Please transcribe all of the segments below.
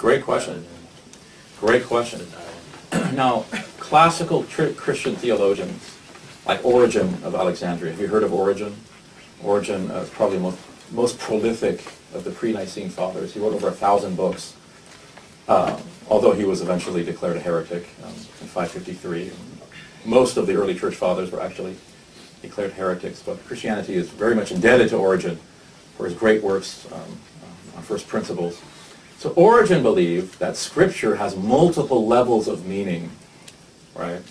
Great question. Great question. Now, classical Christian theologians, like Origen of Alexandria, have you heard of Origen? Origen is probably the most prolific of the pre-Nicene fathers. He wrote over 1,000 books, although he was eventually declared a heretic in 553. Most of the early church fathers were actually declared heretics, but Christianity is very much indebted to Origen for his great works on first principles. So Origen believed that Scripture has multiple levels of meaning, right?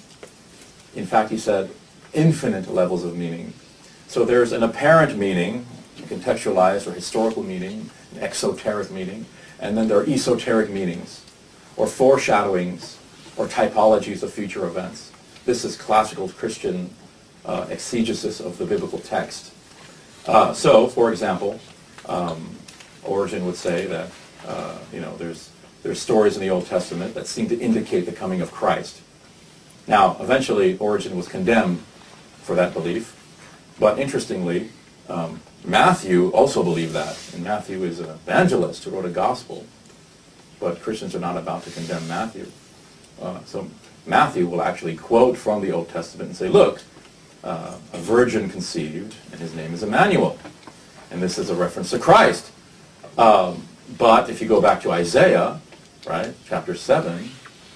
In fact, he said infinite levels of meaning. So there's an apparent meaning, contextualized or historical meaning, an exoteric meaning, and then there are esoteric meanings, or foreshadowings, or typologies of future events. This is classical Christian exegesis of the biblical text. So, for example, Origen would say that there's stories in the Old Testament that seem to indicate the coming of Christ. Now, eventually, Origen was condemned for that belief, but interestingly, Matthew also believed that, and Matthew is an evangelist who wrote a gospel, but Christians are not about to condemn Matthew. So Matthew will actually quote from the Old Testament and say, look, a virgin conceived, and his name is Emmanuel. And this is a reference to Christ. But if you go back to Isaiah, right, chapter 7,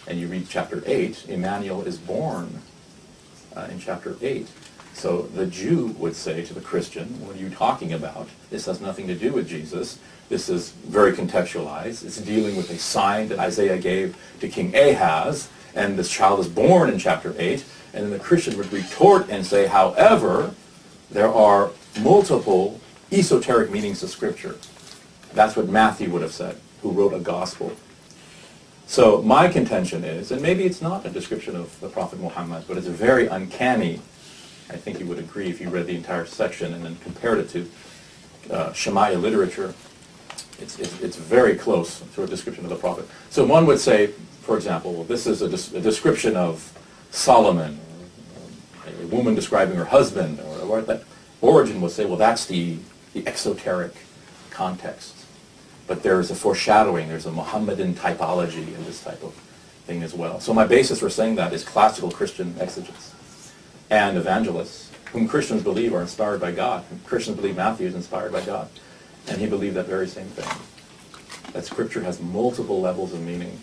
and you read chapter 8, Emmanuel is born in chapter 8. So the Jew would say to the Christian, what are you talking about? This has nothing to do with Jesus. This is very contextualized. It's dealing with a sign that Isaiah gave to King Ahaz, and this child is born in chapter 8. And then the Christian would retort and say, however, there are multiple esoteric meanings to Scripture. That's what Matthew would have said, who wrote a gospel. So my contention is, and maybe it's not a description of the Prophet Muhammad, but it's very uncanny. I think you would agree if you read the entire section and then compared it to Shemaiah literature. It's very close to a description of the Prophet. So one would say, for example, well, this is a description of Solomon, a woman describing her husband, or that Origen would say, well, that's the exoteric context. But there's a foreshadowing, there's a Mohammedan typology in this type of thing as well. So my basis for saying that is classical Christian exegetes and evangelists, whom Christians believe are inspired by God. Christians believe Matthew is inspired by God. And he believed that very same thing, that Scripture has multiple levels of meaning.